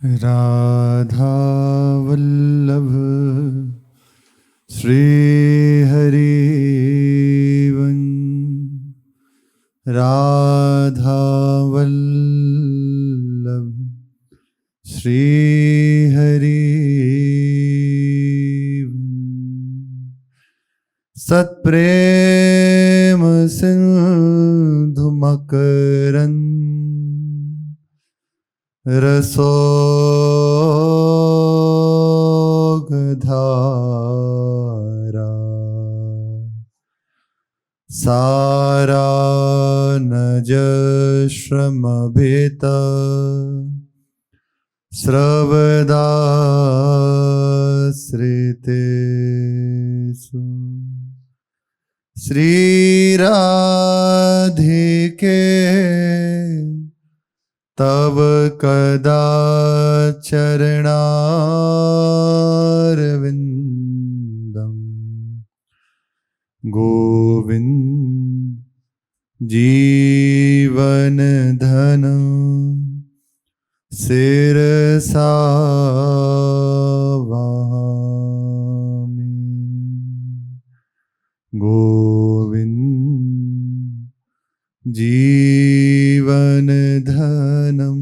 राधा वल्लभ श्री हरिवंश राधा वल्लभ श्री हरिवंश सत्प्रेम सिंधु मकरंद रसोगधारा सारा नज श्रमभेत स्रवदाश्रितेषु श्री राधिके तब कदा चरणारविंदम गोविंद जीवन धन शिरसा वहामि गोविंद जीवन धनम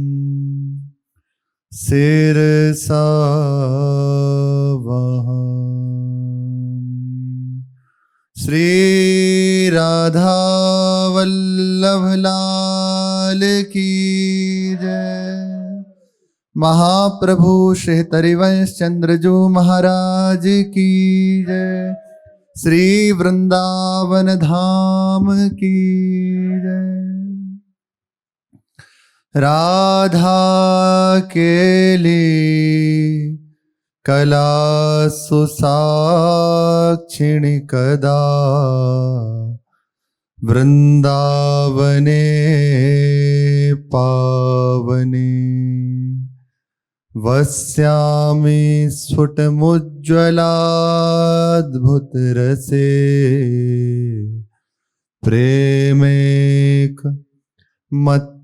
शिरसा वहामि। श्री राधा वल्लभ लाल की जय। महाप्रभु श्री हरिवंश चंद्रजू महाराज की जय। श्री वृंदावन धाम की जय। राधा के लिए कला सुसाक्षिणी कदा वृंदावने पावने वस्यामि स्फुटमुज्ज्वलाद्भुत रसे प्रेमेक मत्ताकृति।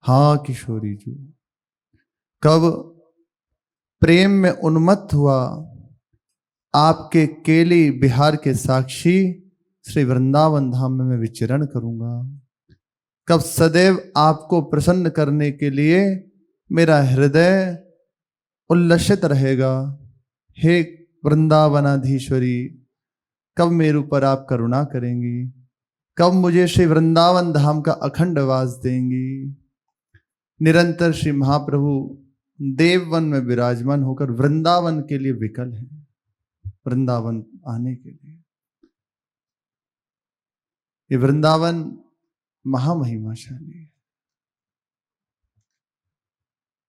हाँ किशोरी जी, कब प्रेम में उन्मत्त हुआ आपके केली बिहार के साक्षी श्री वृंदावन धाम में मैं विचरण करूंगा। कब सदैव आपको प्रसन्न करने के लिए मेरा हृदय उल्लसित रहेगा। हे वृंदावनाधीश्वरी, कब मेरे ऊपर आप करुणा करेंगी? कब मुझे श्री वृंदावन धाम का अखंड वास देंगी? निरंतर श्री महाप्रभु देववन में विराजमान होकर वृंदावन के लिए विकल है, वृंदावन आने के लिए। ये वृंदावन महामहिमाशाली है।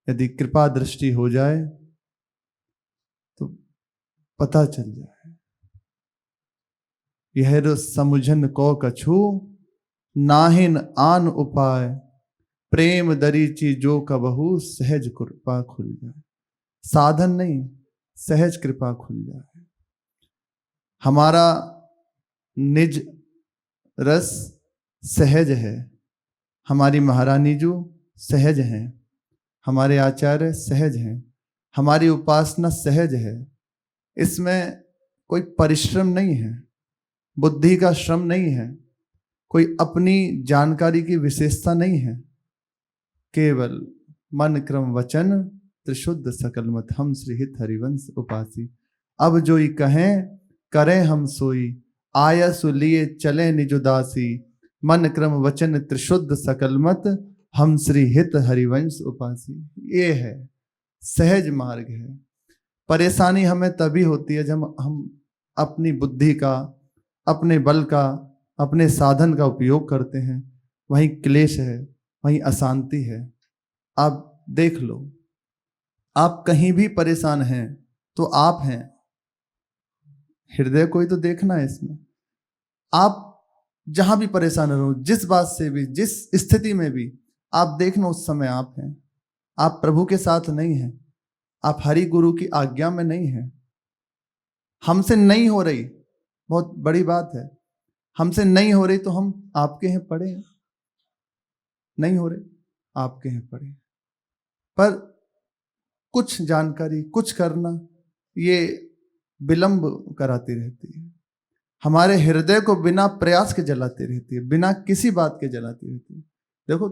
यदि कृपा दृष्टि हो जाए तो पता चल जाए। यह समुझन को कछु नाहिन आन उपाय प्रेम दरीची जो कबहू सहज कृपा खुल जाए। साधन नहीं, सहज कृपा खुल जाए। हमारा निज रस सहज है, हमारी महारानी जो सहज हैं, हमारे आचार्य सहज हैं, हमारी उपासना सहज है। इसमें कोई परिश्रम नहीं है, बुद्धि का श्रम नहीं है, कोई अपनी जानकारी की विशेषता नहीं है। केवल मन क्रम वचन त्रिशुद्ध सकल मत हम श्री हित हरिवंश उपासी। अब जो ही कहें करें हम सोई, आयसु लिए चले निज उदासी। मन क्रम वचन त्रिशुद्ध सकल मत हम श्री हित हरिवंश उपासी। ये है सहज मार्ग है। परेशानी हमें तभी होती है जब हम अपनी बुद्धि का, अपने बल का, अपने साधन का उपयोग करते हैं। वहीं क्लेश है, वहीं अशांति है। आप देख लो, आप कहीं भी परेशान हैं तो आप हैं। हृदय को ही तो देखना है इसमें। आप जहां भी परेशान रहो, जिस बात से भी, जिस स्थिति में भी, आप देखना उस समय आप हैं। आप प्रभु के साथ नहीं हैं, आप हरि गुरु की आज्ञा में नहीं हैं। हमसे नहीं हो रही, बहुत बड़ी बात है, हमसे नहीं हो रही तो हम आपके हैं पड़े हैं। नहीं हो रहे, आपके हैं पड़े। पर कुछ जानकारी, कुछ करना, ये विलंब कराती रहती है, हमारे हृदय को बिना प्रयास के जलाती रहती है, बिना किसी बात के जलाती रहती है। देखो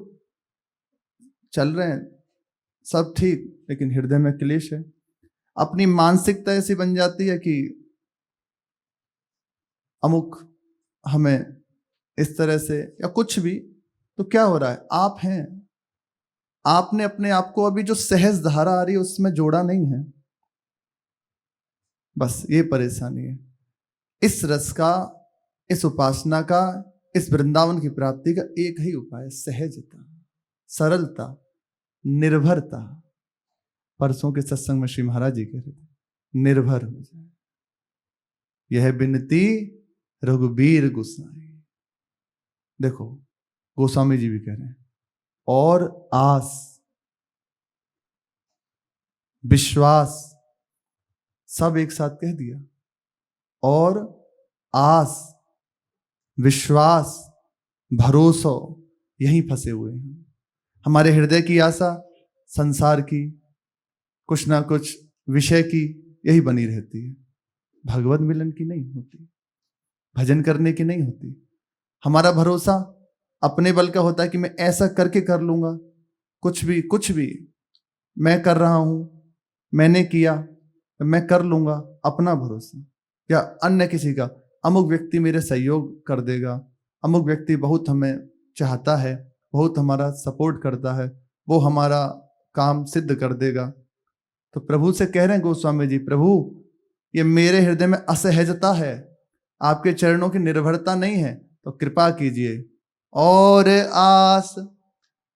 चल रहे हैं सब ठीक, लेकिन हृदय में क्लेश है। अपनी मानसिकता ऐसी बन जाती है कि अमुक हमें इस तरह से या कुछ भी, तो क्या हो रहा है, आप हैं, आपने अपने आप को अभी जो सहज धारा आ रही है उसमें जोड़ा नहीं है, बस ये परेशानी है। इस रस का, इस उपासना का, इस वृंदावन की प्राप्ति का एक ही उपाय है, सहजता, सरलता, निर्भरता। परसों के सत्संग में श्री महाराज जी कह रहे थे, निर्भर हो जाए, यह बिनती रघुबीर गोसाई। देखो गोस्वामी जी भी कह रहे हैं, और आस, विश्वास, सब एक साथ कह दिया, और आस, विश्वास, भरोसा, यहीं फंसे हुए हैं। हमारे हृदय की आशा संसार की, कुछ ना कुछ विषय की, यही बनी रहती है, भगवत मिलन की नहीं होती, भजन करने की नहीं होती। हमारा भरोसा अपने बल का होता है कि मैं ऐसा करके कर लूंगा, कुछ भी मैं कर रहा हूं, मैंने किया, मैं कर लूंगा, अपना भरोसा, या अन्य किसी का, अमुक व्यक्ति मेरे सहयोग कर देगा, अमुक व्यक्ति बहुत हमें चाहता है, बहुत हमारा सपोर्ट करता है, वो हमारा काम सिद्ध कर देगा। तो प्रभु से कह रहे हैं गोस्वामी जी, प्रभु ये मेरे हृदय में असहजता है, आपके चरणों की निर्भरता नहीं है, तो कृपा कीजिए। और आस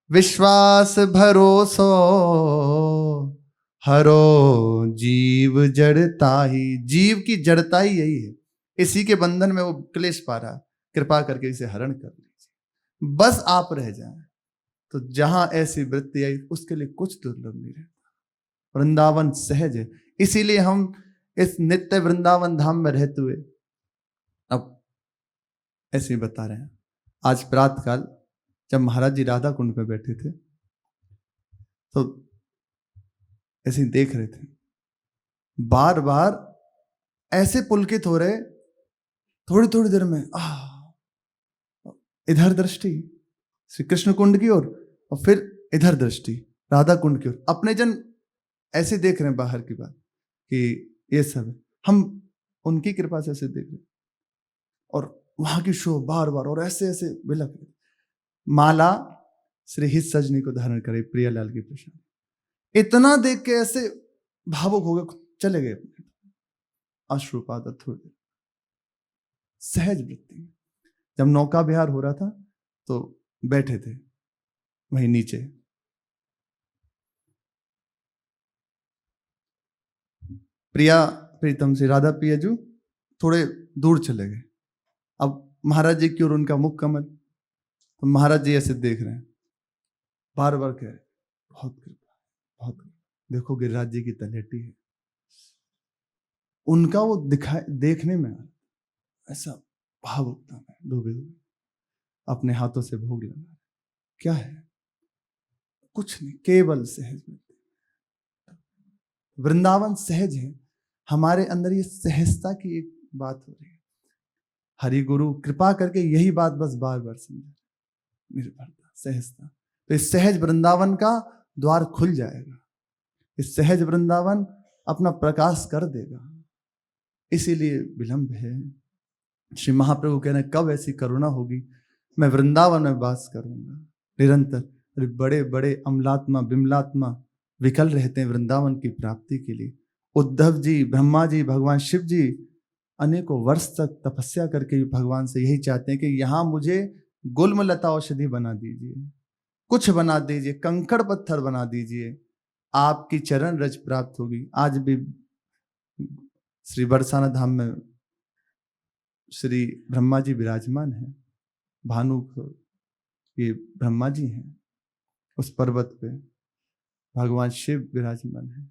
विश्वास भरोसो हरो जीव जड़ता ही, जीव की जड़ता ही यही है, इसी के बंधन में वो क्लेश पा रहा है, कृपा करके इसे हरण कर लीजिए, बस आप रह जाएं। तो जहां ऐसी वृत्ति आई उसके लिए कुछ दुर्लभ नहीं रहता। वृंदावन सहज है, इसीलिए हम इस नित्य वृंदावन धाम में रहते हुए अब ऐसे ही बता रहे हैं। आज प्रातः काल जब महाराज जी राधा कुंड पे बैठे थे तो ऐसे ही देख रहे थे, बार बार ऐसे पुलकित हो रहे, थोड़ी थोड़ी देर में इधर दृष्टि श्री कृष्ण कुंड की ओर, और फिर इधर दृष्टि राधा कुंड की ओर, अपने जन ऐसे देख रहे हैं बाहर की बात कि ये सब हम उनकी कृपा से ऐसे देख रहे, और वहां की शो बार बार, और ऐसे ऐसे बिलक रहे। माला श्री हित सजनी को धारण करे प्रियालाल की प्रसाद, इतना देख के ऐसे भावुक हो गए, चले गए अश्रुपात थोड़ी देर, सहज वृत्ति। जब नौका विहार हो रहा था तो बैठे थे वहीं नीचे, प्रिया प्रीतम से राधा पियाजू थोड़े दूर चले गए, अब महाराज जी की ओर उनका मुख कमल, तो महाराज जी ऐसे देख रहे हैं, बार बार कह रहे बहुत कृपा, बहुत कृपा, देखो गिरिराज जी की तलहटी है, उनका वो दिखाए देखने में ऐसा भाव उठता है, डूबे हुए अपने हाथों से भोग लगा, क्या है, कुछ नहीं, केवल सहज। वृंदावन सहज है, हमारे अंदर ये सहजता की एक बात हो रही है। हरि गुरु कृपा करके यही बात बस बार बार समझे, निर्भरता, सहजता। तो इस सहज वृंदावन का द्वार खुल जाएगा, इस सहज वृंदावन अपना प्रकाश कर देगा, इसीलिए विलंब है। श्री महाप्रभु कह रहे हैं, कब ऐसी करुणा होगी, मैं वृंदावन में वास करूंगा निरंतर। बड़े बड़े अमलात्मा विमलात्मा विकल रहते हैं वृंदावन की प्राप्ति के लिए। उद्धव जी, ब्रह्मा जी, भगवान शिव जी अनेकों वर्ष तक तपस्या करके भगवान से यही चाहते हैं कि यहाँ मुझे गुल्म लता औषधि बना दीजिए, कुछ बना दीजिए, कंकड़ पत्थर बना दीजिए, आपकी चरण रज प्राप्त होगी। आज भी श्री बरसाना धाम में श्री ब्रह्मा जी विराजमान हैं, भानु ये ब्रह्मा जी हैं, उस पर्वत पे भगवान शिव विराजमान है।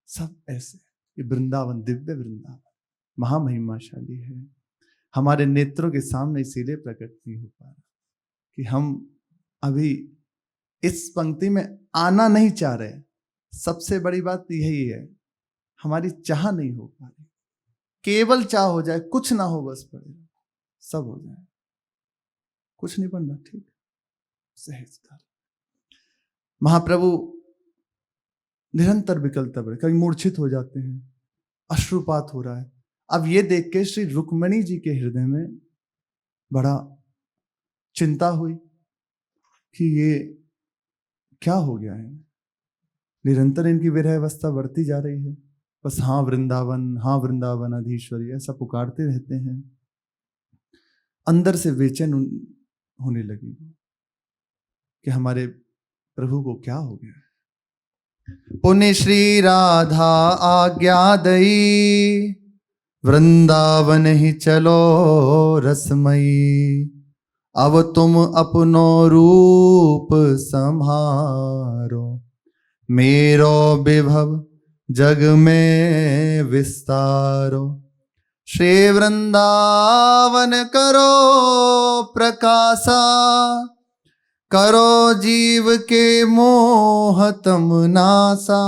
सब ऐसे, ये वृंदावन दिव्य वृंदावन महामहिमाशाली है, हमारे नेत्रों के सामने इसीलिए प्रकट नहीं हो पा रहा कि हम अभी इस पंक्ति में आना नहीं चाह रहे। सबसे बड़ी बात यही है, हमारी चाह नहीं हो पा रही। केवल चाह हो जाए, कुछ ना हो बस पड़े, सब हो जाए, कुछ नहीं बनना, ठीक, सहजता। महाप्रभु निरंतर विकलता बढ़े, कभी मूर्छित हो जाते हैं, अश्रुपात हो रहा है। अब ये देख के श्री रुक्मिणी जी के हृदय में बड़ा चिंता हुई कि ये क्या हो गया है, निरंतर इनकी विरह अवस्था बढ़ती जा रही है, बस हाँ वृंदावन अधीश्वरी ऐसा पुकारते रहते हैं। अंदर से बेचैन होने लगी कि हमारे प्रभु को क्या हो गया। पुण्य श्री राधा आज्ञा दई, वृंदावन ही चलो रसमयी, अब तुम अपनो रूप संहारो, मेरो विभव जग में विस्तारो, श्री वृंदावन करो प्रकाशा, करो जीव के मोह तम नासा,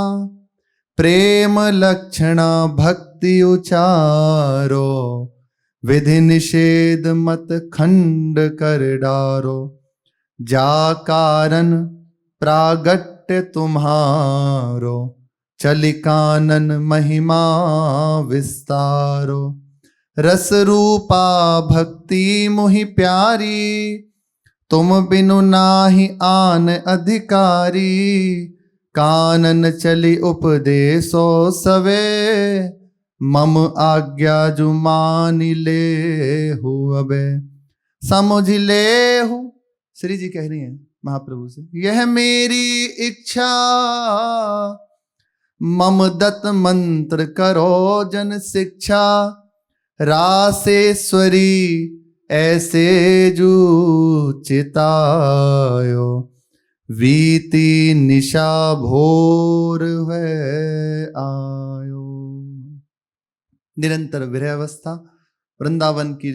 प्रेम लक्षणा भक्ति उचारो, विधि निषेध मत खंड कर डारो, जा कारण प्रागट्य तुम्हारो, चलिकानन महिमा विस्तारो, रस रूपा भक्ति मोहि प्यारी, तुम बिनु नाही आन अधिकारी, कानन चली उपदेशो सवे, मम आज्ञा जो मानी ले हो अबे, समझ ले हो। श्री जी कह रही हैं महाप्रभु से, यह मेरी इच्छा, मम दत्त मंत्र करो जन शिक्षा, रासेश्वरी ऐसे जो चितायो, वीति निशा भोर है आयो। निरंतर विरह अवस्था, वृंदावन की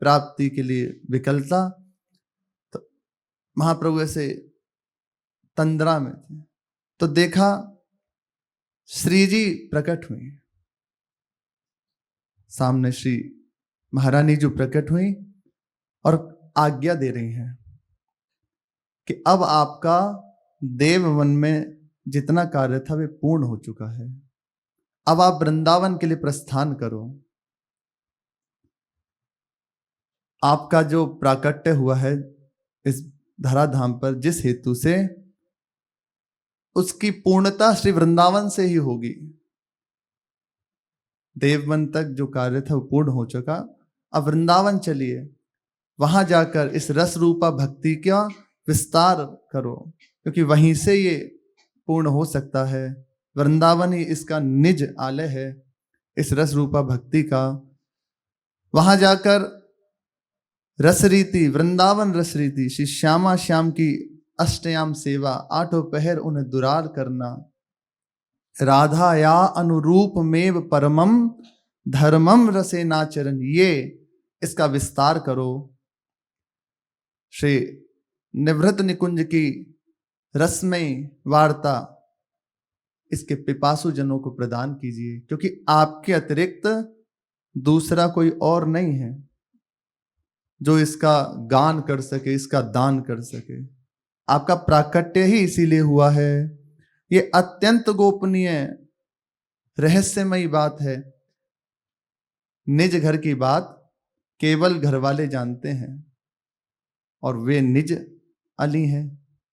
प्राप्ति के लिए विकलता। तो महाप्रभु ऐसे तंद्रा में थे, तो देखा श्री जी प्रकट हुई, सामने श्री महारानी जो प्रकट हुई और आज्ञा दे रही हैं कि अब आपका देववन में जितना कार्य था वे पूर्ण हो चुका है, अब आप वृंदावन के लिए प्रस्थान करो। आपका जो प्राकट्य हुआ है इस धराधाम पर, जिस हेतु से, उसकी पूर्णता श्री वृंदावन से ही होगी। देववन तक जो कार्य था वो पूर्ण हो चुका, अब वृंदावन चलिए, वहां जाकर इस रस रूपा भक्ति का विस्तार करो, क्योंकि वहीं से ये पूर्ण हो सकता है। वृंदावन ही इसका निज आलय है, इस रस रूपा भक्ति का। वहां जाकर रस रीति, वृंदावन रस रीति, श्री श्यामा श्याम की अष्टयाम सेवा, आठों पहर उन्हें दुरार करना, राधा या अनुरूप मेव परमम धर्मम रसे नाचरण, ये इसका विस्तार करो। श्री निवृत्त निकुंज की रसमय वार्ता इसके पिपासु जनों को प्रदान कीजिए, क्योंकि आपके अतिरिक्त दूसरा कोई और नहीं है जो इसका गान कर सके, इसका दान कर सके। आपका प्राकट्य ही इसीलिए हुआ है। ये अत्यंत गोपनीय रहस्यमयी बात है। निज घर की बात केवल घर वाले जानते हैं, और वे निज अली हैं,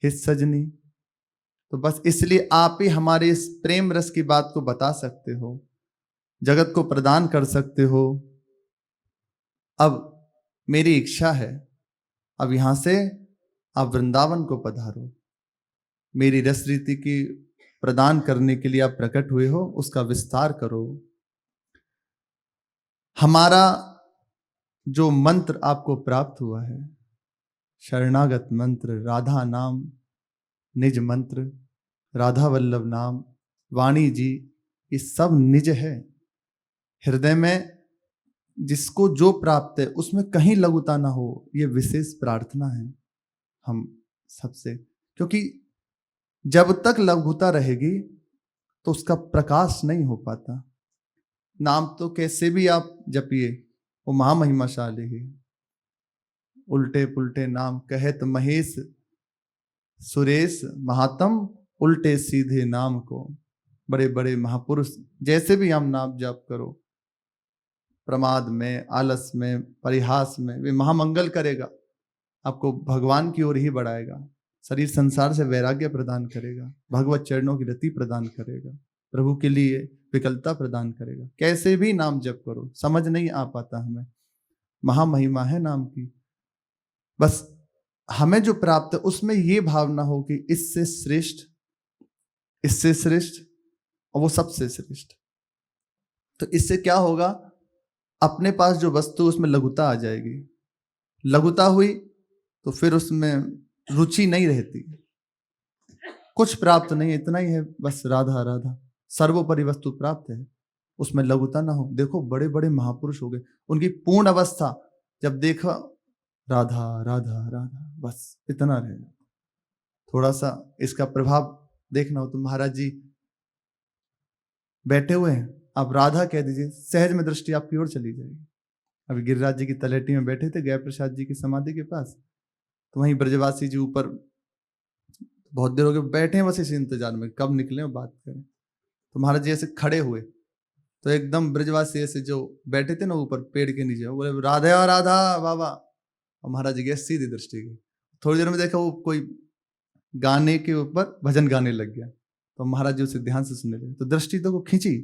हिस सजनी। तो बस इसलिए आप ही हमारे इस प्रेम रस की बात को बता सकते हो, जगत को प्रदान कर सकते हो। अब मेरी इच्छा है, अब यहां से आप वृंदावन को पधारो, मेरी रस रीति की प्रदान करने के लिए आप प्रकट हुए हो, उसका विस्तार करो। हमारा जो मंत्र आपको प्राप्त हुआ है, शरणागत मंत्र, राधा नाम निज मंत्र, राधा वल्लभ नाम, वाणी जी, ये सब निज है। हृदय में जिसको जो प्राप्त है उसमें कहीं लघुता ना हो, ये विशेष प्रार्थना है हम सबसे, क्योंकि जब तक लघुता रहेगी तो उसका प्रकाश नहीं हो पाता। नाम तो कैसे भी आप जपिए, वो महामहिमाशाली है। उल्टे पुल्टे नाम कहत महेश सुरेश महात्म, उल्टे सीधे नाम को। बड़े बड़े महापुरुष जैसे भी हम नाम जाप करो, प्रमाद में, आलस में, परिहास में, वे महामंगल करेगा, आपको भगवान की ओर ही बढ़ाएगा, शरीर संसार से वैराग्य प्रदान करेगा, भगवत चरणों की रति प्रदान करेगा, प्रभु के लिए विकलता प्रदान करेगा। कैसे भी नाम जप करो, समझ नहीं आ पाता हमें, महामहिमा है नाम की। बस हमें जो प्राप्त है उसमें ये भावना हो कि इससे श्रेष्ठ, इससे श्रेष्ठ और वो सबसे श्रेष्ठ। तो इससे क्या होगा, अपने पास जो वस्तु उसमें लघुता आ जाएगी। लघुता हुई तो फिर उसमें रुचि नहीं रहती, कुछ प्राप्त नहीं है, इतना ही है बस, राधा राधा सर्वोपरि वस्तु प्राप्त है, उसमें लघुता ना हो। देखो बड़े बड़े महापुरुष हो गए, उनकी पूर्ण अवस्था जब देखा राधा राधा राधा, बस इतना रहे। थोड़ा सा इसका प्रभाव देखना हो तो महाराज जी बैठे हुए हैं, आप राधा कह दीजिए, सहज में दृष्टि आपकी ओर चली जाएगी। अभी गिरिराज जी की तलेटी में बैठे थे गया प्रसाद जी की समाधि के पास, तो वहीं ब्रजवासी जी ऊपर बहुत देर हो गए बैठे हैं, बस इस इंतजार में कब निकले और बात करें। तो महाराज जी ऐसे खड़े हुए, तो एकदम ब्रजवासी ऐसे जो बैठे थे ना ऊपर पेड़ के नीचे, बोले राधा राधा बाबा, और महाराज जी की सीधी दृष्टि गई। थोड़ी देर में देखा वो कोई गाने के ऊपर भजन गाने लग गया, तो महाराज जी उसे ध्यान से सुनने लगे, तो दृष्टि तो को खींची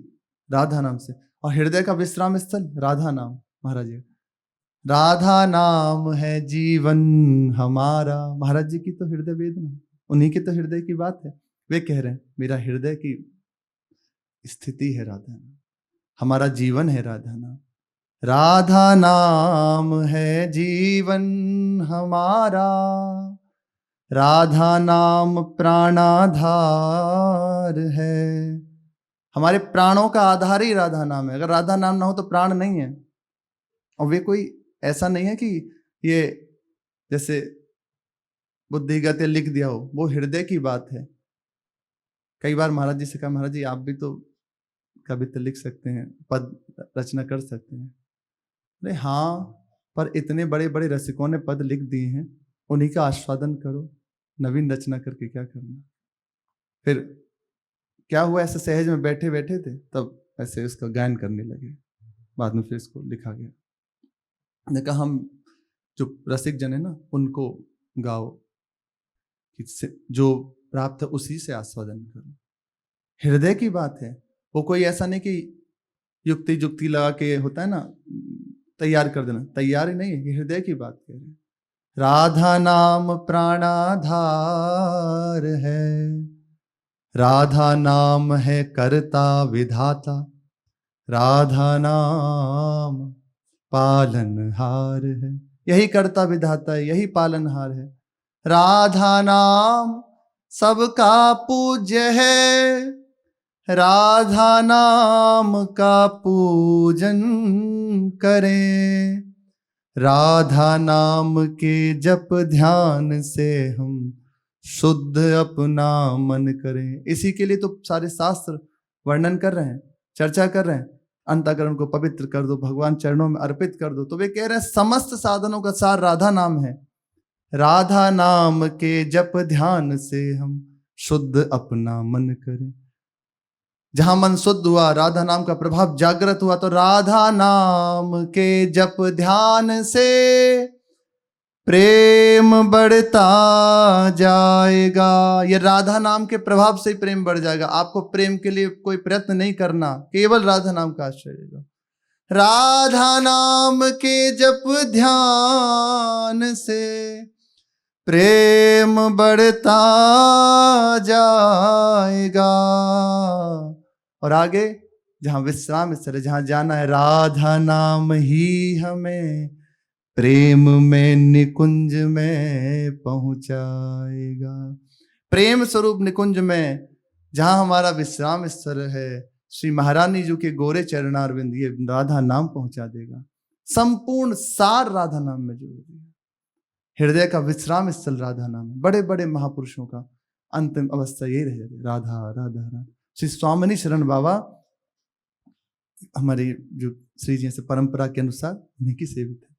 राधा नाम से, और हृदय का विश्राम स्थल राधा नाम। महाराज जी, राधा नाम है जीवन हमारा, महाराज जी की तो हृदय वेदना, उन्हीं के तो हृदय की बात है। वे कह रहे हैं मेरा हृदय की स्थिति है राधा नाम, हमारा जीवन है राधा नाम। राधा नाम है जीवन हमारा, राधा नाम प्राणाधार है। हमारे प्राणों का आधार ही राधा नाम है। अगर राधा नाम ना हो तो प्राण नहीं है। और वे कोई ऐसा नहीं है कि ये जैसे बुद्धिगत लिख दिया हो, वो हृदय की बात है। कई बार महाराज जी से कहा, महाराज जी आप भी तो कविता लिख सकते हैं, पद रचना कर सकते हैं। अरे हाँ, पर इतने बड़े बड़े रसिकों ने पद लिख दिए हैं, उन्हीं का आस्वादन करो, नवीन रचना करके क्या करना। फिर क्या हुआ, ऐसे सहज में बैठे बैठे थे, तब ऐसे इसका गायन करने लगे। बाद में फिर इसको लिखा गया। ने कहा हम जो रसिक जन है ना, उनको गाओ, जो प्राप्त है उसी से आस्वादन करो। हृदय की बात है, वो कोई ऐसा नहीं कि युक्ति जुक्ति लगा के होता है ना, तैयार कर देना, तैयार ही नहीं है, ये हृदय की बात कह रहे हैं। राधा नाम प्राणाधार है, राधा नाम है कर्ता विधाता, राधा नाम पालनहार है। यही कर्ता विधाता है, यही पालनहार है। राधा नाम सबका पूज्य है, राधा नाम का पूजन करें। राधा नाम के जप ध्यान से हम शुद्ध अपना मन करें। इसी के लिए तो सारे शास्त्र वर्णन कर रहे हैं, चर्चा कर रहे हैं। अंतःकरण को पवित्र कर दो, भगवान चरणों में अर्पित कर दो। तो वे कह रहे हैं समस्त साधनों का सार राधा नाम है। राधा नाम के जप ध्यान से हम शुद्ध अपना मन करें। जहां मन शुद्ध हुआ, राधा नाम का प्रभाव जागृत हुआ, तो राधा नाम के जप ध्यान से प्रेम बढ़ता जाएगा। ये राधा नाम के प्रभाव से ही प्रेम बढ़ जाएगा। आपको प्रेम के लिए कोई प्रयत्न नहीं करना, केवल राधा नाम का आश्रय लेगा। राधा नाम के जप ध्यान से प्रेम बढ़ता जाएगा। और आगे जहां विश्राम स्थल है, जहां जाना है, राधा नाम ही हमें प्रेम में निकुंज में पहुंचाएगा। प्रेम स्वरूप निकुंज में जहां हमारा विश्राम स्थल है, श्री महारानी जी के गोरे चरणारविंद, ये राधा नाम पहुंचा देगा। संपूर्ण सार राधा नाम में जोड़ दिया। हृदय का विश्राम स्थल राधा नाम है। बड़े बड़े महापुरुषों का अंतिम अवस्था यही रह जाती, राधा राधा राधा। श्री स्वामिनी शरण बाबा हमारी जो श्री जी से परंपरा के अनुसार उन्हीं की सेवित है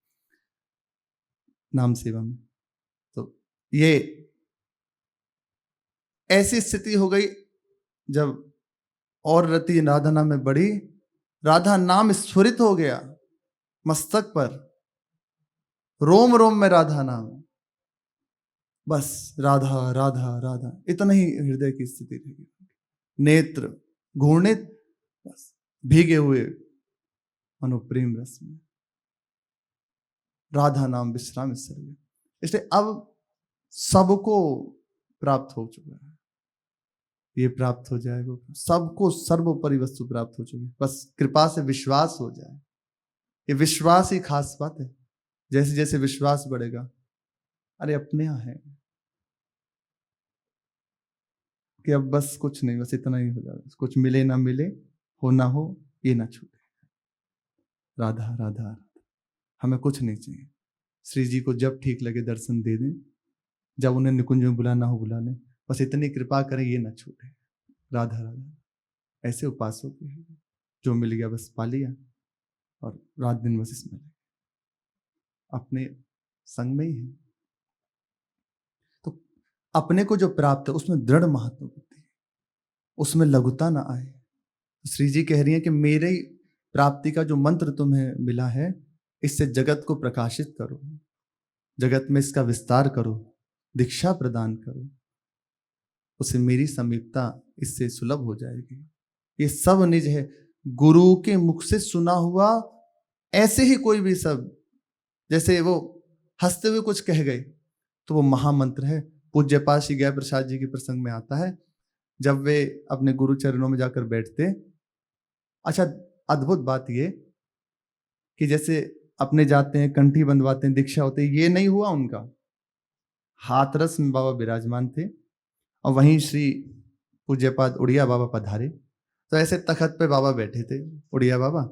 नाम सेवा में। तो ये ऐसी स्थिति हो गई जब और रति राधा नाम में बढ़ी, राधा नाम स्फुरित हो गया मस्तक पर, रोम रोम में राधा नाम, बस राधा राधा राधा, इतना ही हृदय की स्थिति रहेगी। नेत्र घूर्णित, बस भीगे हुए मनो प्रेम रस में, राधा नाम विश्राम सर्व। इसलिए अब सबको प्राप्त हो चुका है, ये प्राप्त हो जाएगा, सबको सर्वोपरि वस्तु प्राप्त हो चुकी है, बस कृपा से विश्वास हो जाए। ये विश्वास ही खास बात है। जैसे जैसे विश्वास बढ़ेगा, अरे अपने यहाँ है कि अब बस कुछ नहीं, बस इतना ही हो जाएगा, कुछ मिले ना मिले, हो ना हो, ये ना छूटे। राधा राधा राधा, हमें कुछ नहीं चाहिए। श्री जी को जब ठीक लगे दर्शन दे दें, जब उन्हें निकुंज में बुलाना हो बुला लें, बस इतनी कृपा करें ये ना छूटे। राधा राधा, ऐसे उपासों के जो मिल गया बस पा लिया, और रात दिन बस इसमें अपने संग में ही है। तो अपने को जो प्राप्त है उसमें दृढ़ महत्व होती है, उसमें लघुता ना आए। श्री जी कह रही है कि मेरे प्राप्ति का जो मंत्र तुम्हें मिला है, इससे जगत को प्रकाशित करो, जगत में इसका विस्तार करो, दीक्षा प्रदान करो, उसे मेरी समीपता इससे सुलभ हो जाएगी। ये सब निज है, गुरु के मुख से सुना हुआ ऐसे ही कोई भी शब्द, जैसे वो हंसते हुए कुछ कह गए तो वो महामंत्र है। पूज्य पाद श्री गया प्रसाद जी के प्रसंग में आता है, जब वे अपने गुरु चरणों में जाकर बैठते, अच्छा अद्भुत बात ये कि जैसे अपने जाते हैं, कंठी बंधवाते हैं, दीक्षा होते हैं, ये नहीं हुआ उनका। हाथरस में बाबा विराजमान थे और वहीं श्री पूज्यपाद उड़िया बाबा पधारे, तो ऐसे तखत पे बाबा बैठे थे उड़िया बाबा,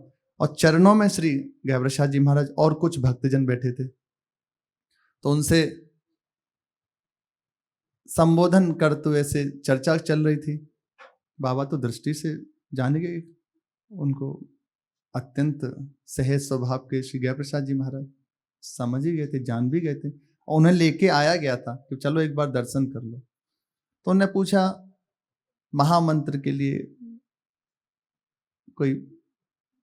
और चरणों में श्री गया प्रसाद जी महाराज और कुछ भक्तजन बैठे थे। तो उनसे संबोधन करते हुए ऐसे चर्चा चल रही थी। बाबा तो दृष्टि से जान गए, उनको अत्यंत सहज स्वभाव के श्री गया प्रसाद जी महाराज समझ ही गए थे, जान भी गए थे, और उन्हें लेके आया गया था कि चलो एक बार दर्शन कर लो। तो उन्होंने पूछा महामंत्र के लिए कोई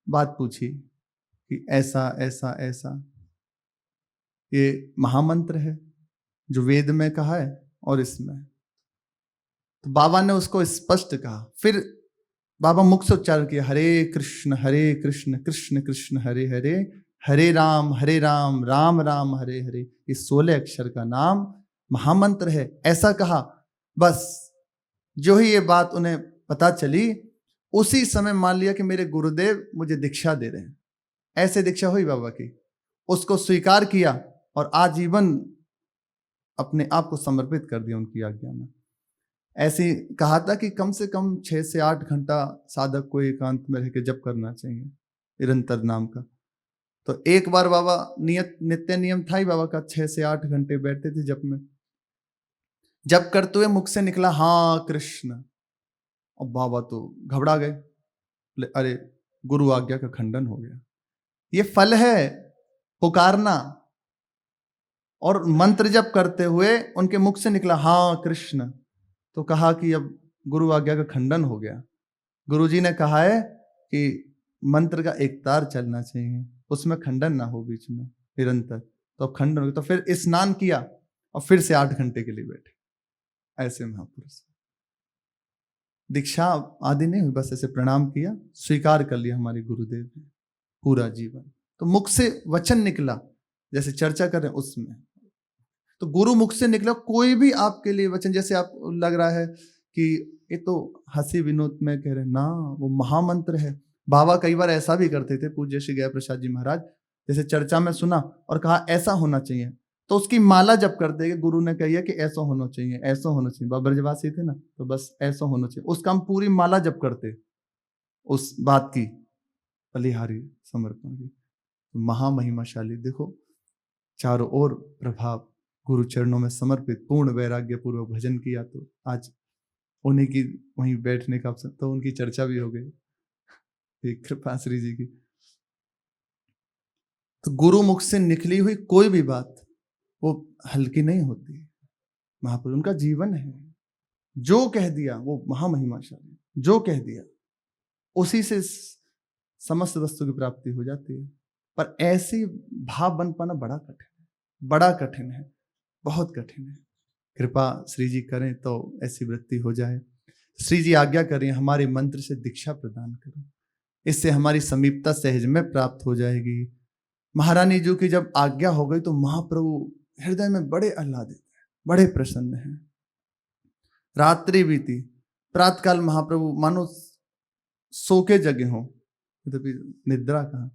बात पूछी कि ऐसा ऐसा ऐसा, ये महामंत्र है जो वेद में कहा है और इसमें। तो बाबा ने उसको स्पष्ट कहा, फिर बाबा मुख से उच्चारण किया, हरे कृष्ण कृष्ण कृष्ण हरे हरे, हरे राम राम राम हरे हरे। ये 16 अक्षर का नाम महामंत्र है, ऐसा कहा। बस जो ही ये बात उन्हें पता चली, उसी समय मान लिया कि मेरे गुरुदेव मुझे दीक्षा दे रहे हैं। ऐसे दीक्षा हुई बाबा की, उसको स्वीकार किया और आजीवन अपने आप को समर्पित कर दिया उनकी आज्ञा में। ऐसे कहा था कि कम से कम 6 से 8 घंटा साधक को एकांत में रह के जप करना चाहिए निरंतर नाम का। तो एक बार बाबा नित्य नियम था ही बाबा का, 6 से 8 घंटे बैठते थे जप में। जप करते हुए मुख से निकला हाँ कृष्ण, और बाबा तो घबरा गए, अरे गुरु आज्ञा का खंडन हो गया। ये फल है पुकारना, और मंत्र जप करते हुए उनके मुख से निकला हाँ कृष्ण, तो कहा कि अब गुरु आज्ञा का खंडन हो गया। गुरुजी ने कहा है कि मंत्र का एक तार चलना चाहिए, उसमें खंडन ना हो बीच में निरंतर, तो अब खंडन हो गया। तो फिर स्नान किया और फिर से 8 घंटे के लिए बैठे। ऐसे महापुरुष दीक्षा आदि नहीं हुई, बस ऐसे प्रणाम किया, स्वीकार कर लिया हमारे गुरुदेव ने पूरा जीवन। तो मुख से वचन निकला, जैसे चर्चा कर रहे हैं उसमें, तो गुरु मुख से निकला कोई भी आपके लिए वचन, जैसे आप लग रहा है कि ये तो हंसी विनोद में कह रहे ना, वो महामंत्र है। बाबा कई बार ऐसा भी करते थे, पूज्य श्री गया प्रसाद जी महाराज, जैसे चर्चा में सुना और कहा ऐसा होना चाहिए, तो उसकी माला जप करते कि गुरु ने कही कि ऐसा होना चाहिए, ऐसा होना चाहिए। बाबा ब्रजवासी थे ना, तो बस ऐसा होना चाहिए, उसका हम पूरी माला जप करते उस बात की, बलिहारी समर्पण की। महामहिमाशाली, देखो चारों ओर प्रभाव, गुरु चरणों में समर्पित पूर्ण वैराग्य पूर्वक भजन किया, तो आज उन्हीं की वहीं बैठने का अवसर, तो उनकी चर्चा भी हो गई, कृपा श्री जी की। तो गुरु मुख से निकली हुई कोई भी बात वो हल्की नहीं होती। महापुरुष उनका जीवन है, जो कह दिया वो महामहिमाशाली, जो कह दिया उसी से समस्त वस्तु की प्राप्ति हो जाती है। पर ऐसी भाव बन पाना बड़ा कठिन है, बड़ा कठिन है, बहुत कठिन है। कृपा श्री जी करें तो ऐसी वृत्ति हो जाए। श्री जी आज्ञा करें, हमारे मंत्र से दीक्षा प्रदान करें, इससे हमारी समीपता सहज में प्राप्त हो जाएगी। महारानी जी की जब आज्ञा हो गई तो महाप्रभु हृदय में बड़े आह्लादित हैं, बड़े प्रसन्न हैं। रात्रि बीती, प्रातःकाल महाप्रभु मानो सो के जगे हों, तो निद्रा कहाँ,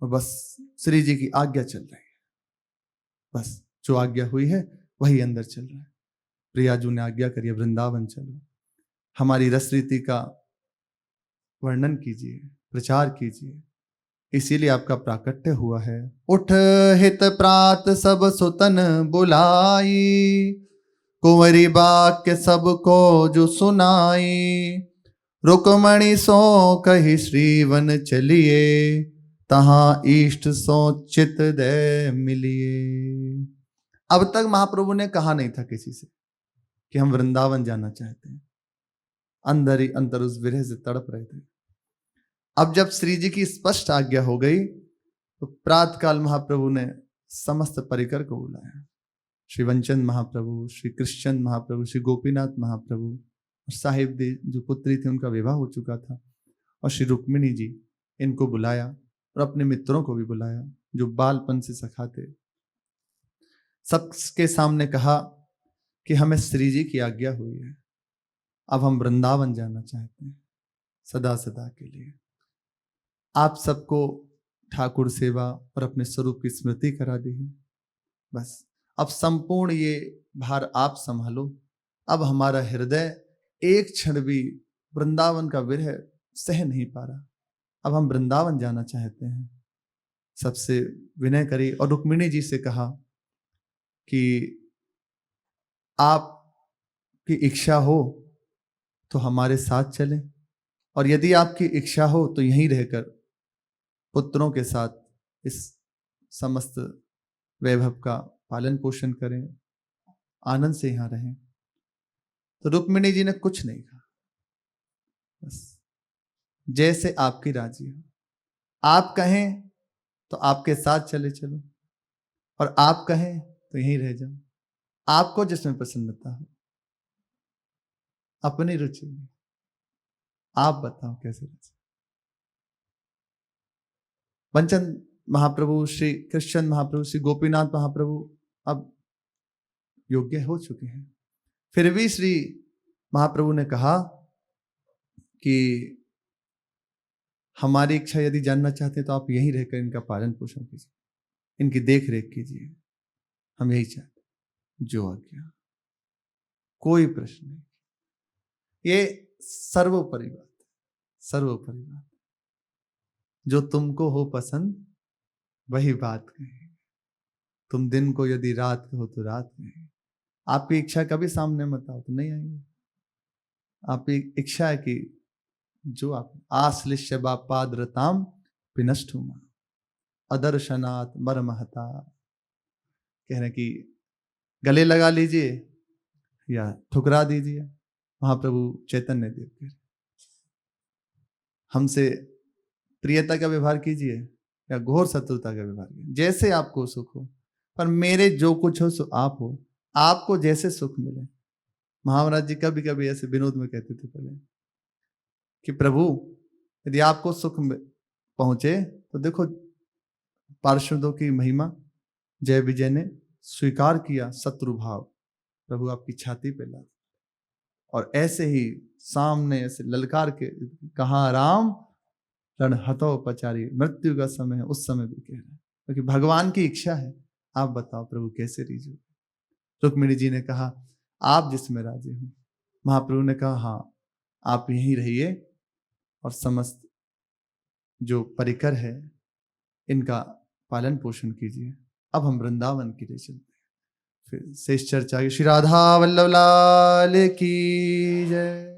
और बस श्री जी की आज्ञा चल रही है, बस जो आज्ञा हुई है वही अंदर चल रहा है। प्रियाजू ने आज्ञा करी, वृंदावन चलो, हमारी रस रीति का वर्णन कीजिए, प्रचार कीजिए, इसीलिए आपका प्राकट्य हुआ है। उठ हित प्रात सब सुतन बुलाई, कुंवरी वाक्य सबको जो सुनाई, रुकमणि सो कही श्रीवन चलिए, तहां इष्ट सो चित दे मिलिए। अब तक महाप्रभु ने कहा नहीं था किसी से कि हम वृंदावन जाना चाहते हैं, अंदर ही अंदर उस विरह से तड़प रहे थे। अब जब श्री जी की स्पष्ट आज्ञा हो गई तो प्रातःकाल महाप्रभु ने समस्त परिकर को बुलाया। श्री वंचन महाप्रभु, श्री कृष्ण महाप्रभु, श्री गोपीनाथ महाप्रभु और साहिब दी जो पुत्री थी उनका विवाह हो चुका था, और श्री रुक्मिणी जी, इनको बुलाया और अपने मित्रों को भी बुलाया जो बालपन से सखा थे। सबके सामने कहा कि हमें श्री जी की आज्ञा हुई है, अब हम वृंदावन जाना चाहते हैं सदा सदा के लिए। आप सबको ठाकुर सेवा और अपने स्वरूप की स्मृति करा दी है, बस अब संपूर्ण ये भार आप संभालो। अब हमारा हृदय एक क्षण भी वृंदावन का विरह सह नहीं पा रहा, अब हम वृंदावन जाना चाहते हैं। सबसे विनय करी और रुक्मिणी जी से कहा कि आपकी इच्छा हो तो हमारे साथ चलें, और यदि आपकी इच्छा हो तो यहीं रहकर पुत्रों के साथ इस समस्त वैभव का पालन पोषण करें, आनंद से यहां रहें। तो रुक्मिणी जी ने कुछ नहीं कहा, बस जैसे आपकी राजी हो, आप कहें तो आपके साथ चले चलो, और आप कहें तो यहीं रह जाओ, आपको जिसमें प्रसन्नता हो, अपनी रुचि में आप बताओ कैसे रहे। वंचन महाप्रभु, श्री कृष्ण महाप्रभु, श्री गोपीनाथ महाप्रभु अब योग्य हो चुके हैं, फिर भी श्री महाप्रभु ने कहा कि हमारी इच्छा यदि जानना चाहते हैं तो आप यहीं रहकर इनका पालन पोषण कीजिए, इनकी देख रेख कीजिए, हम यही चाहते, जो आज्ञा, कोई प्रश्न नहीं। ये सर्वोपरि बात, सर्वोपरि बात, जो तुमको हो पसंद वही बात कहें, तुम दिन को यदि रात कहो तो रात कहें। आपकी इच्छा कभी सामने मत आओ तो नहीं आएंगे। आपकी इच्छा है कि जो आप आश्लिष्य पादरताम पिनष्ठुमा अदर्शनात् मरमहता, कह रहे कि गले लगा लीजिए या ठुकरा दीजिए। महाप्रभु चैतन्य देव के हमसे प्रियता का व्यवहार कीजिए या घोर शत्रुता का व्यवहार कीजिए, जैसे आपको सुख हो, पर मेरे जो कुछ हो सो आप हो, आपको जैसे सुख मिले। महाराज जी कभी कभी ऐसे विनोद में कहते थे पहले कि प्रभु यदि आपको सुख पहुंचे तो देखो पार्षदों की महिमा, जय विजय ने स्वीकार किया शत्रु भाव, प्रभु आपकी छाती पे ला, और ऐसे ही सामने ऐसे ललकार के कहा राम रण हतो पचारी, मृत्यु का समय है उस समय भी कह रहे हैं, क्योंकि भगवान की इच्छा है। आप बताओ प्रभु कैसे रीझो। रुक्मिणी जी ने कहा आप जिसमें राजी हो। महाप्रभु ने कहा हाँ आप यहीं रहिए और समस्त जो परिकर है इनका पालन पोषण कीजिए, अब हम वृंदावन के लिए चलते हैं। फिर शेष चर्चा की। श्री राधा वल्लभ लाल की जय।